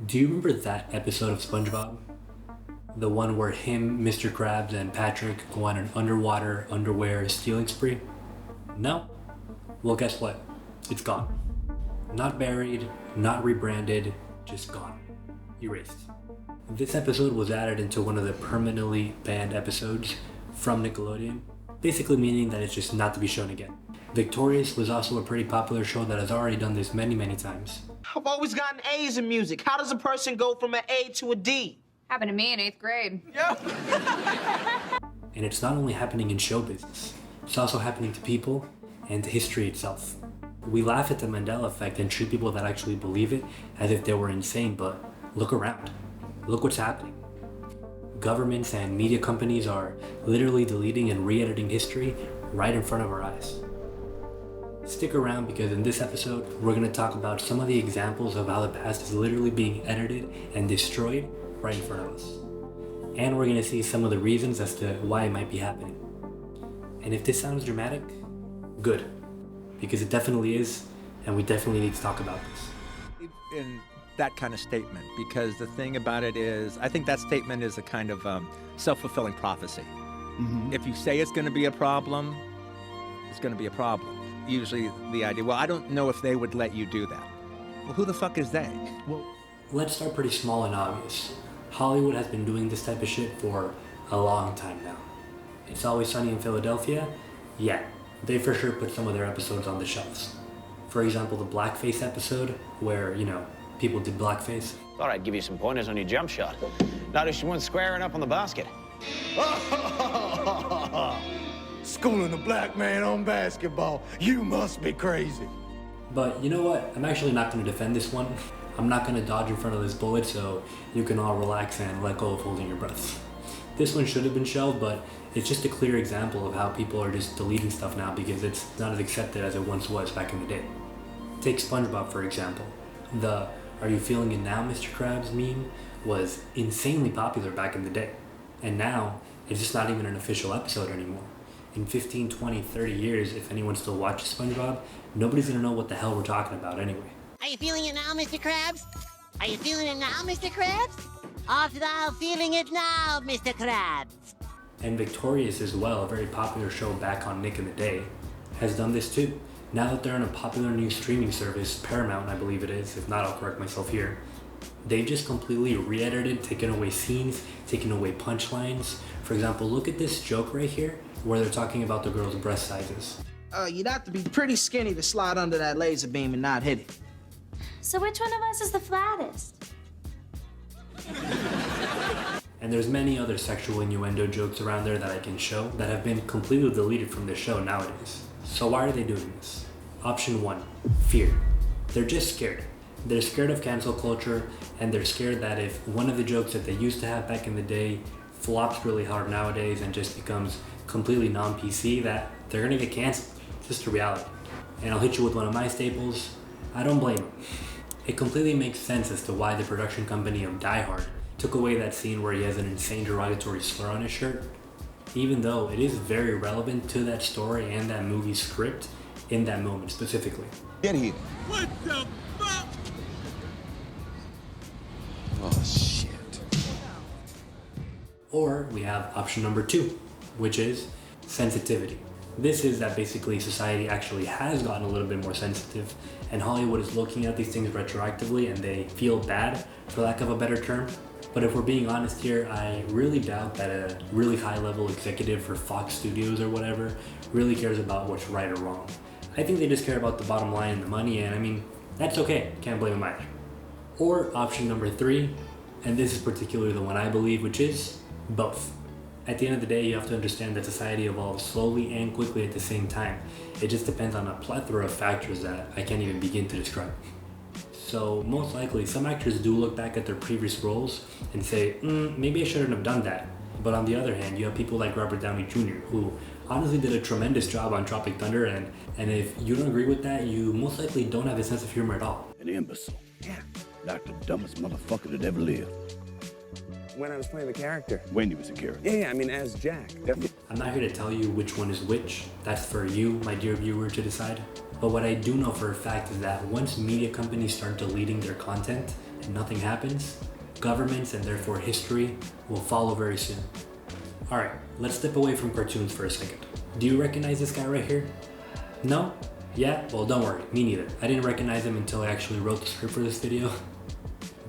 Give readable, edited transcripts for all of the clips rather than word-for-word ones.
Do you remember that episode of SpongeBob? The one where him, Mr. Krabs, and Patrick go on an underwater underwear stealing spree? No? Well, guess what? It's gone. Not buried, not rebranded, just gone. Erased. This episode was added into one of the permanently banned episodes from Nickelodeon, basically meaning that it's just not to be shown again. Victorious was also a pretty popular show that has already done this many times. I've always gotten A's in music. How does a person go from an A to a D? Happened to me in 8th grade. Yeah. And it's not only happening in show business, it's also happening to people and to history itself. We laugh at the Mandela effect and treat people that actually believe it as if they were insane, but look around. Look what's happening. Governments and media companies are literally deleting and re-editing history right in front of our eyes. Stick around because in this episode, we're going to talk about some of the examples of how the past is literally being edited and destroyed right in front of us. And we're going to see some of the reasons as to why it might be happening. And if this sounds dramatic, good. Because it definitely is, and we definitely need to talk about this. In that kind of statement, because the thing about it is, I think that statement is a kind of self-fulfilling prophecy. Mm-hmm. If you say it's going to be a problem, it's going to be a problem. Usually the idea, well, I don't know if they would let you do that. Well, who the fuck is they? Well, let's start pretty small and obvious. Hollywood has been doing this type of shit for a long time now. It's Always Sunny in Philadelphia? Yeah, they for sure put some of their episodes on the shelves. For example, the blackface episode, where, people did blackface. Thought I'd give you some pointers on your jump shot. Notice you weren't squaring up on the basket. Schooling a black man on basketball. You must be crazy. But you know what? I'm actually not going to defend this one. I'm not going to dodge in front of this bullet, so you can all relax and let go of holding your breath. This one should have been shelved, but it's just a clear example of how people are just deleting stuff now because it's not as accepted as it once was back in the day. Take SpongeBob, for example. The "Are you feeling it now, Mr. Krabs" meme was insanely popular back in the day. And now, it's just not even an official episode anymore. In 15, 20, 30 years, if anyone still watches SpongeBob, nobody's gonna know what the hell we're talking about anyway. Are you feeling it now, Mr. Krabs? Are you feeling it now, Mr. Krabs? Art thou feeling it now, Mr. Krabs? And Victorious as well, a very popular show back on Nick in the Day, has done this too. Now that they're on a popular new streaming service, Paramount I believe it is, if not I'll correct myself here, they've just completely re-edited, taken away scenes, taken away punchlines. For example, look at this joke right here, where they're talking about the girl's breast sizes. You'd have to be pretty skinny to slide under that laser beam and not hit it. So which one of us is the flattest? And there's many other sexual innuendo jokes around there that I can show that have been completely deleted from this show nowadays. So why are they doing this? Option 1, fear. They're just scared. They're scared of cancel culture, and they're scared that if one of the jokes that they used to have back in the day flops really hard nowadays and just becomes completely non-PC, that they're gonna get canceled. It's just a reality. And I'll hit you with one of my staples. I don't blame them. It completely makes sense as to why the production company of Die Hard took away that scene where he has an insane derogatory slur on his shirt, even though it is very relevant to that story and that movie script in that moment specifically. Get here. What the fuck? Oh, shit. Or we have option number 2, which is sensitivity. This is that basically society actually has gotten a little bit more sensitive, and Hollywood is looking at these things retroactively and they feel bad, for lack of a better term. But if we're being honest here, I really doubt that a really high-level executive for Fox Studios or whatever really cares about what's right or wrong. I think they just care about the bottom line and the money, and that's okay, can't blame them either. Or option number 3, and this is particularly the one I believe, which is both. At the end of the day, you have to understand that society evolves slowly and quickly at the same time. It just depends on a plethora of factors that I can't even begin to describe. So most likely, some actors do look back at their previous roles and say, maybe I shouldn't have done that. But on the other hand, you have people like Robert Downey Jr., who honestly did a tremendous job on Tropic Thunder, and if you don't agree with that, you most likely don't have a sense of humor at all. An imbecile. Yeah. Like the dumbest motherfucker that ever lived. When I was playing the character. Wendy was a character. Yeah, as Jack. I'm not here to tell you which one is which. That's for you, my dear viewer, to decide. But what I do know for a fact is that once media companies start deleting their content nothing happens, governments and therefore history will follow very soon. Alright, let's step away from cartoons for a second. Do you recognize this guy right here? No? Yeah? Well, don't worry, me neither. I didn't recognize him until I actually wrote the script for this video.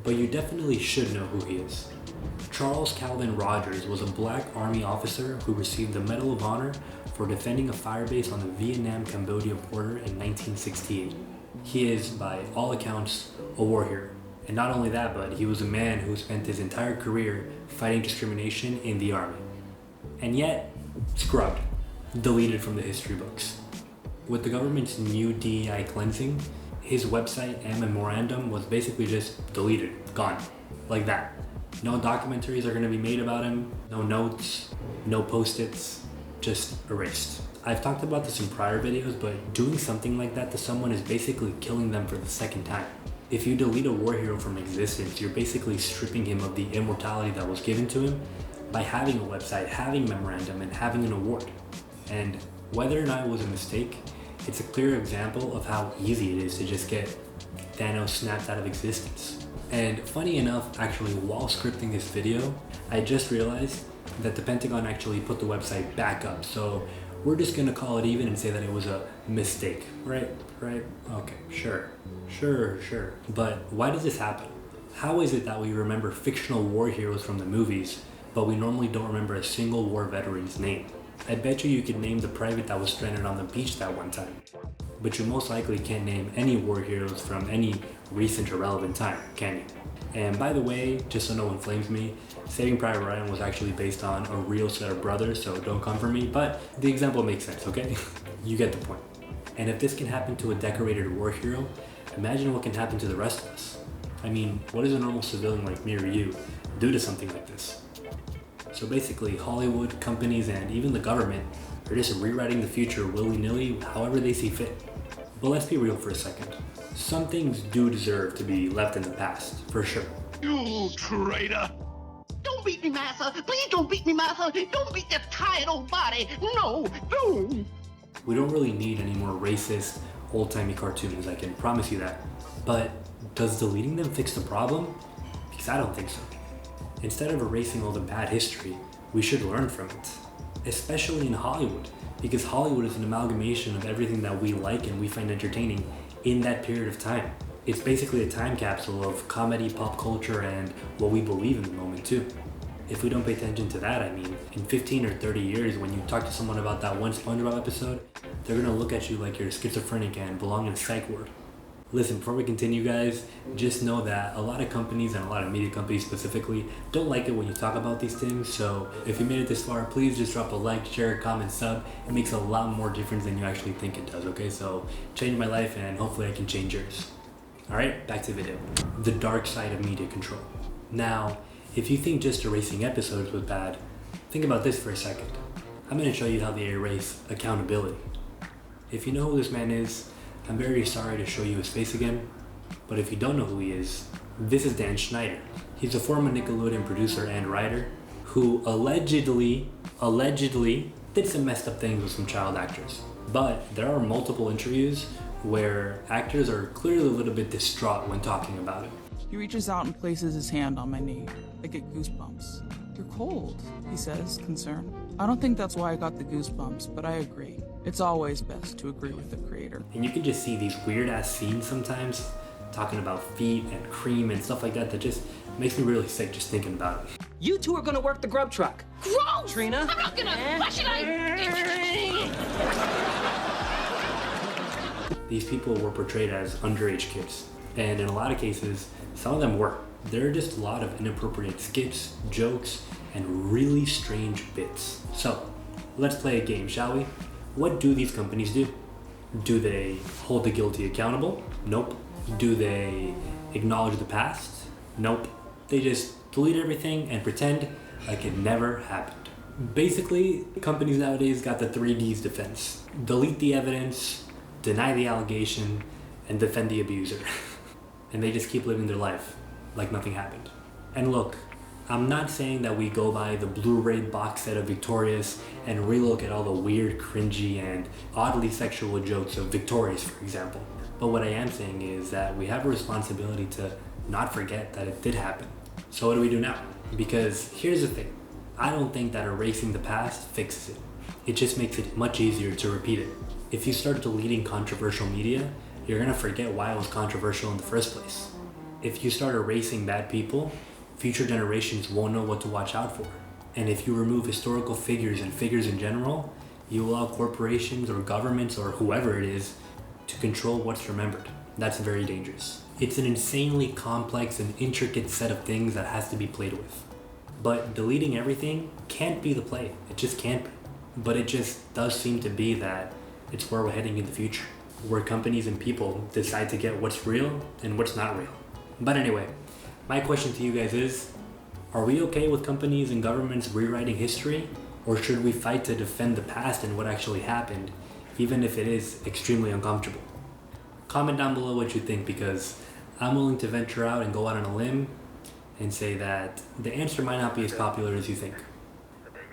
But you definitely should know who he is. Charles Calvin Rogers was a black army officer who received the Medal of Honor for defending a firebase on the Vietnam-Cambodia border in 1968. He is, by all accounts, a war hero. And not only that, but he was a man who spent his entire career fighting discrimination in the army. And yet, scrubbed, deleted from the history books. With the government's new DEI cleansing, his website and memorandum was basically just deleted, gone, like that. No documentaries are going to be made about him, no notes, no post-its, just erased. I've talked about this in prior videos, but doing something like that to someone is basically killing them for the second time. If you delete a war hero from existence, you're basically stripping him of the immortality that was given to him by having a website, having memorandum, and having an award. And whether or not it was a mistake, it's a clear example of how easy it is to just get Thanos snapped out of existence. And funny enough, actually, while scripting this video, I just realized that the Pentagon actually put the website back up. So we're just gonna call it even and say that it was a mistake, right? Right? Okay, sure. But why does this happen? How is it that we remember fictional war heroes from the movies, but we normally don't remember a single war veteran's name? I bet you could name the private that was stranded on the beach that one time, but you most likely can't name any war heroes from any recent or relevant time, can you? And by the way, just so no one flames me, Saving Private Ryan was actually based on a real set of brothers, so don't come for me, but the example makes sense, okay? You get the point. And if this can happen to a decorated war hero, imagine what can happen to the rest of us. I mean, what does a normal civilian like me or you do to something like this? So basically, Hollywood, companies, and even the government are just rewriting the future willy-nilly however they see fit. But let's be real for a second. Some things do deserve to be left in the past, for sure. You traitor! Don't beat me, Massa. Please don't beat me, Massa. Don't beat that tired old body. No, no. We don't really need any more racist, old-timey cartoons, I can promise you that. But does deleting them fix the problem? Because I don't think so. Instead of erasing all the bad history, we should learn from it. Especially in Hollywood, because Hollywood is an amalgamation of everything that we like and we find entertaining in that period of time. It's basically a time capsule of comedy, pop culture, and what we believe in the moment too. If we don't pay attention to that, I mean, in 15 or 30 years, when you talk to someone about that one SpongeBob episode, they're gonna look at you like you're schizophrenic and belong in a psych ward. Listen, before we continue, guys, just know that a lot of companies and a lot of media companies specifically don't like it when you talk about these things. So if you made it this far, please just drop a like, share, comment, sub. It makes a lot more difference than you actually think it does, okay? So change my life and hopefully I can change yours. All right, back to the video. The dark side of media control. Now, if you think just erasing episodes was bad, think about this for a second. I'm gonna show you how they erase accountability. If you know who this man is, I'm very sorry to show you his face again, but if you don't know who he is, this is Dan Schneider. He's a former Nickelodeon producer and writer who allegedly did some messed up things with some child actors. But there are multiple interviews where actors are clearly a little bit distraught when talking about it. He reaches out and places his hand on my knee. I get goosebumps. "You're cold," he says, concerned. I don't think that's why I got the goosebumps, but I agree. It's always best to agree with the creator. And you can just see these weird ass scenes sometimes, talking about feet and cream and stuff like that just makes me really sick just thinking about it. You two are gonna work the grub truck. Gross! Trina? I'm not gonna. Why should I? These people were portrayed as underage kids, and in a lot of cases, some of them were. There are just a lot of inappropriate skits, jokes, and really strange bits. So, let's play a game, shall we? What do these companies do? Do they hold the guilty accountable? Nope. Do they acknowledge the past? Nope. They just delete everything and pretend like it never happened. Basically, companies nowadays got the 3Ds defense. Delete the evidence, deny the allegation, and defend the abuser. And they just keep living their life like nothing happened. And look, I'm not saying that we go buy the Blu-ray box set of Victorious and relook at all the weird, cringy, and oddly sexual jokes of Victorious, for example. But what I am saying is that we have a responsibility to not forget that it did happen. So what do we do now? Because here's the thing. I don't think that erasing the past fixes it. It just makes it much easier to repeat it. If you start deleting controversial media, you're gonna forget why it was controversial in the first place. If you start erasing bad people, future generations won't know what to watch out for. And if you remove historical figures and figures in general, you allow corporations or governments or whoever it is to control what's remembered. That's very dangerous. It's an insanely complex and intricate set of things that has to be played with. But deleting everything can't be the play. It just can't be. But it just does seem to be that it's where we're heading in the future, where companies and people decide to get what's real and what's not real. But anyway, my question to you guys is, are we okay with companies and governments rewriting history? Or should we fight to defend the past and what actually happened, even if it is extremely uncomfortable? Comment down below what you think, because I'm willing to venture out and go out on a limb and say that the answer might not be as popular as you think.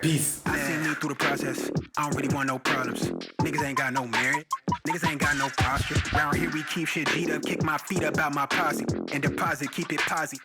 Peace. I seen you through the process. I don't really want no problems. Niggas ain't got no merit. Niggas ain't got no posture. Round here we keep shit G'd up. Kick my feet up out my posse. And deposit, keep it posse.